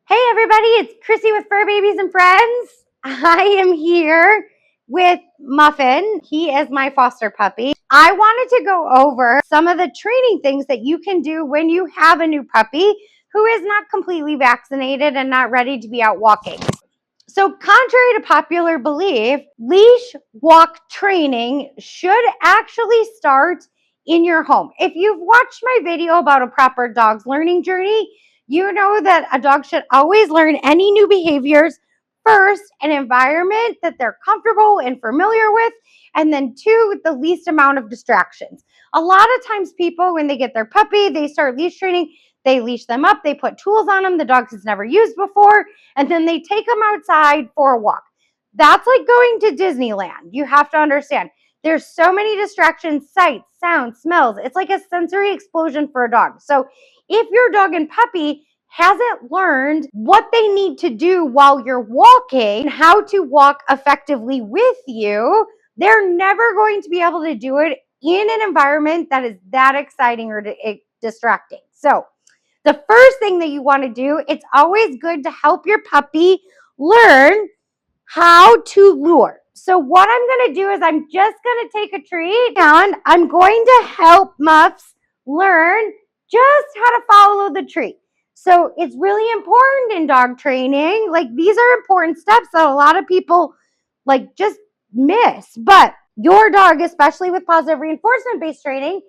Hey everybody, it's Chrissy with Fur Babies and Friends. I am here with Muffin. He is my foster puppy. I wanted to go over some of the training things that you can do when you have a new puppy who is not completely vaccinated and not ready to be out walking. So contrary to popular belief, leash walk training should actually start in your home. If you've watched my video about a proper dog's learning journey, you know that a dog should always learn any new behaviors first, an environment that they're comfortable and familiar with, and then two, with the least amount of distractions. A lot of times people, when they get their puppy, they start leash training, they leash them up, they put tools on them the dog has never used before, and then they take them outside for a walk. That's like going to Disneyland. You have to understand. There's so many distractions, sights, sounds, smells. It's like a sensory explosion for a dog. So if your dog and puppy hasn't learned what they need to do while you're walking, how to walk effectively with you, they're never going to be able to do it in an environment that is that exciting or distracting. So the first thing that you want to do, it's always good to help your puppy learn how to lure. So what I'm going to do is I'm just going to take a treat and I'm going to help Muffs learn just how to follow the treat. So it's really important in dog training. Like, these are important steps that a lot of people like just miss. But your dog, especially with positive reinforcement-based training,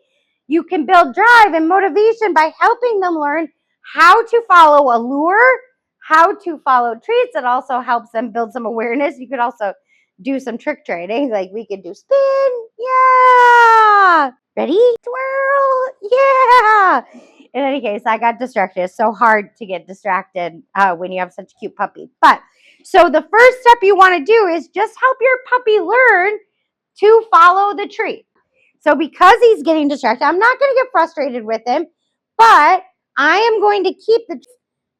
you can build drive and motivation by helping them learn how to follow a lure, how to follow treats. It also helps them build some awareness. You could also do some trick training, like we could do spin, yeah. Ready? Twirl, yeah. In any case, I got distracted. It's so hard to get distracted when you have such a cute puppy. But so the first step you want to do is just help your puppy learn to follow the treat. So because he's getting distracted, I'm not going to get frustrated with him, but I am going to keep the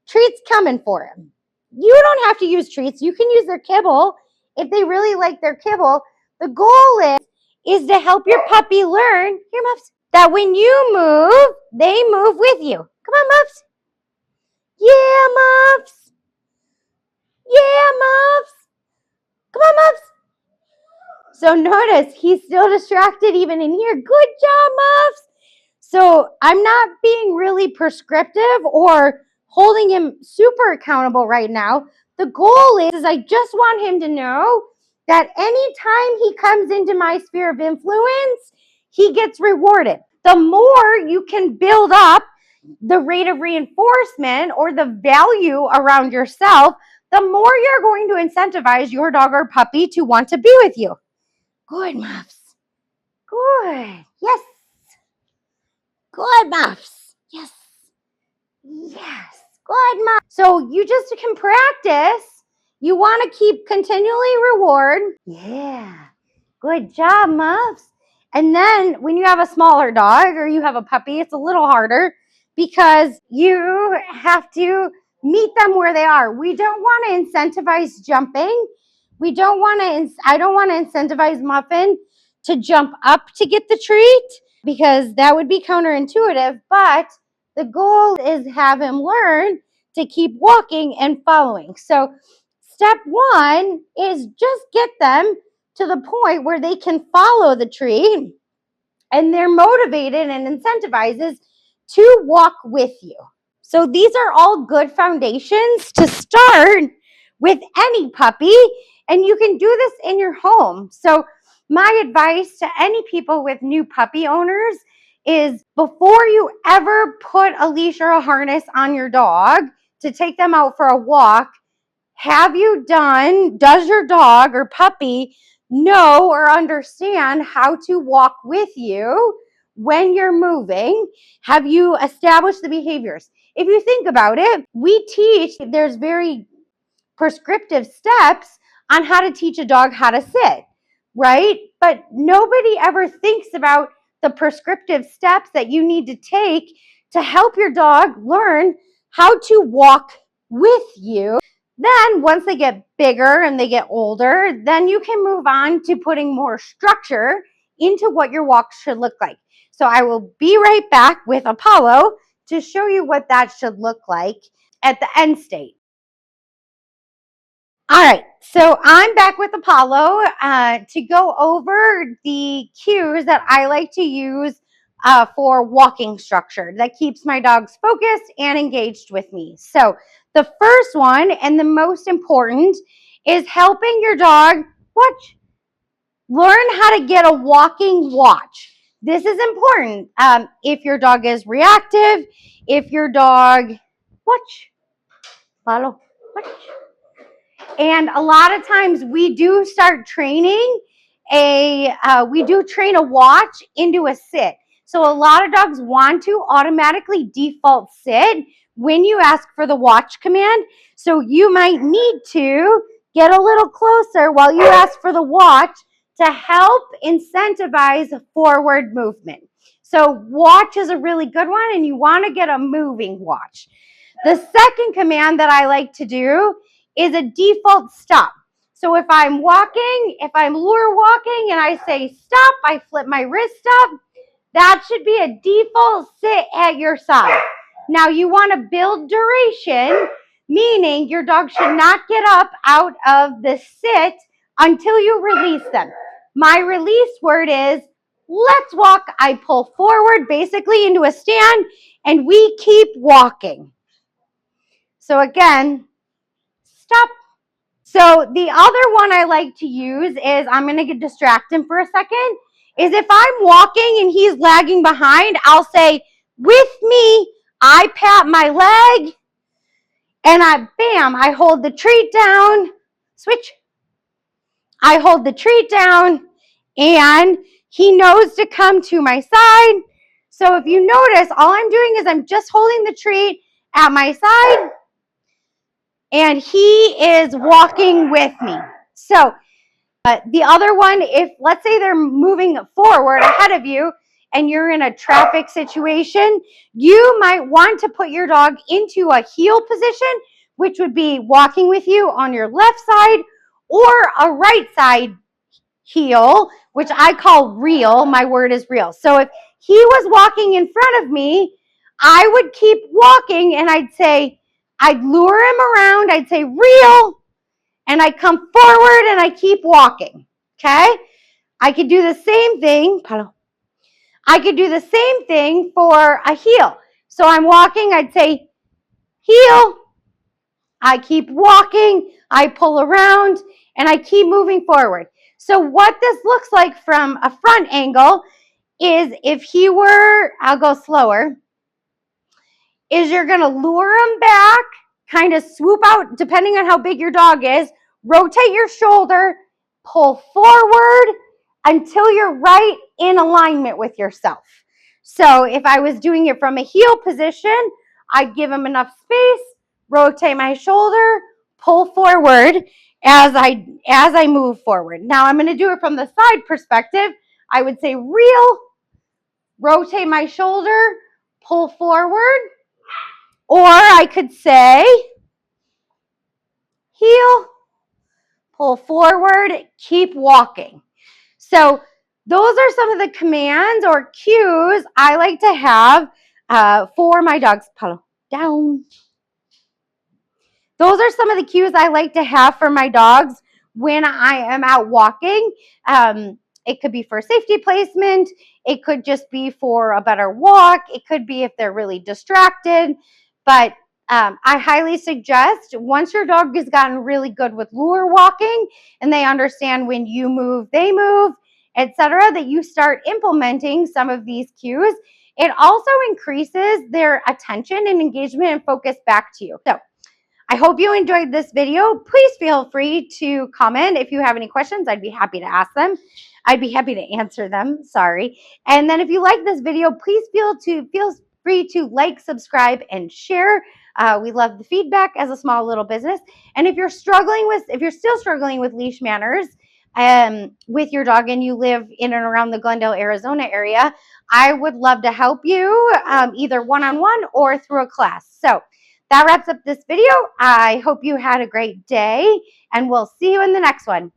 treats coming for him. You don't have to use treats. You can use their kibble if they really like their kibble. The goal is to help your puppy learn, here, Muffs, that when you move, they move with you. Come on, Muffs. Yeah, Muffs. Yeah, Muffs. Come on, Muffs. So notice he's still distracted even in here. Good job, Muffs. So I'm not being really prescriptive or holding him super accountable right now. The goal is I just want him to know that anytime he comes into my sphere of influence, he gets rewarded. The more you can build up the rate of reinforcement or the value around yourself, the more you're going to incentivize your dog or puppy to want to be with you. Good, Muffs. Good. Yes. Good, Muffs. Yes. Yes. Good, Muffs. So you just can practice. You want to keep continually reward. Yeah. Good job, Muffs. And then when you have a smaller dog or you have a puppy, it's a little harder because you have to meet them where they are. We don't want to incentivize jumping. I don't want to incentivize Muffin to jump up to get the treat because that would be counterintuitive. But the goal is have him learn to keep walking and following. So step one is just get them to the point where they can follow the treat and they're motivated and incentivizes to walk with you. So these are all good foundations to start with any puppy, and you can do this in your home. So my advice to any people with new puppy owners is before you ever put a leash or a harness on your dog to take them out for a walk, does your dog or puppy know or understand how to walk with you when you're moving? Have you established the behaviors? If you think about it, we teach, there's very prescriptive steps on how to teach a dog how to sit, right? But nobody ever thinks about the prescriptive steps that you need to take to help your dog learn how to walk with you. Then once they get bigger and they get older, then you can move on to putting more structure into what your walk should look like. So I will be right back with Apollo to show you what that should look like at the end state. All right, so I'm back with Apollo to go over the cues that I like to use for walking structure that keeps my dogs focused and engaged with me. So the first one and the most important is helping your dog learn how to get a walking watch. This is important. If your dog is reactive, if your dog, Apollo, watch. And a lot of times we do start training we do train a watch into a sit. So a lot of dogs want to automatically default sit when you ask for the watch command. So you might need to get a little closer while you ask for the watch to help incentivize forward movement. So watch is a really good one, and you want to get a moving watch. The second command that I like to do is a default stop. So if I'm walking, if I'm lure walking and I say stop, I flip my wrist up, that should be a default sit at your side. Now you want to build duration, meaning your dog should not get up out of the sit until you release them. My release word is let's walk. I pull forward basically into a stand and we keep walking. So again, stop. So the other one I like to use is, I'm going to distract him for a second, is if I'm walking and he's lagging behind, I'll say, with me, I pat my leg, and I hold the treat down, switch. I hold the treat down, and he knows to come to my side. So if you notice, all I'm doing is I'm just holding the treat at my side, and he is walking with me. So the other one, if let's say they're moving forward ahead of you and you're in a traffic situation, you might want to put your dog into a heel position, which would be walking with you on your left side, or a right side heel, which I call real. My word is real. So if he was walking in front of me, I would keep walking and I'd lure him around. I'd say real, and I come forward and I keep walking. Okay? I could do the same thing. I could do the same thing for a heel. So I'm walking, I'd say heel. I keep walking, I pull around, and I keep moving forward. So what this looks like from a front angle is if he were, I'll go slower, is you're going to lure him back, kind of swoop out, depending on how big your dog is, rotate your shoulder, pull forward until you're right in alignment with yourself. So if I was doing it from a heel position, I'd give him enough space, rotate my shoulder, pull forward as I move forward. Now I'm going to do it from the side perspective. I would say reel, rotate my shoulder, pull forward, or I could say heel, pull forward, keep walking. So those are some of the commands or cues I like to have for my dogs. Palo, down. Those are some of the cues I like to have for my dogs when I am out walking. It could be for safety placement. It could just be for a better walk. It could be if they're really distracted. But I highly suggest once your dog has gotten really good with lure walking and they understand when you move, they move, etc., that you start implementing some of these cues. It also increases their attention and engagement and focus back to you. So I hope you enjoyed this video. Please feel free to comment if you have any questions. I'd be happy to ask them. I'd be happy to answer them. Sorry. And then if you like this video, please feel free to like, subscribe, and share. We love the feedback as a small little business. And if you're still struggling with leash manners with your dog and you live in and around the Glendale, Arizona area, I would love to help you either one-on-one or through a class. So that wraps up this video. I hope you had a great day, and we'll see you in the next one.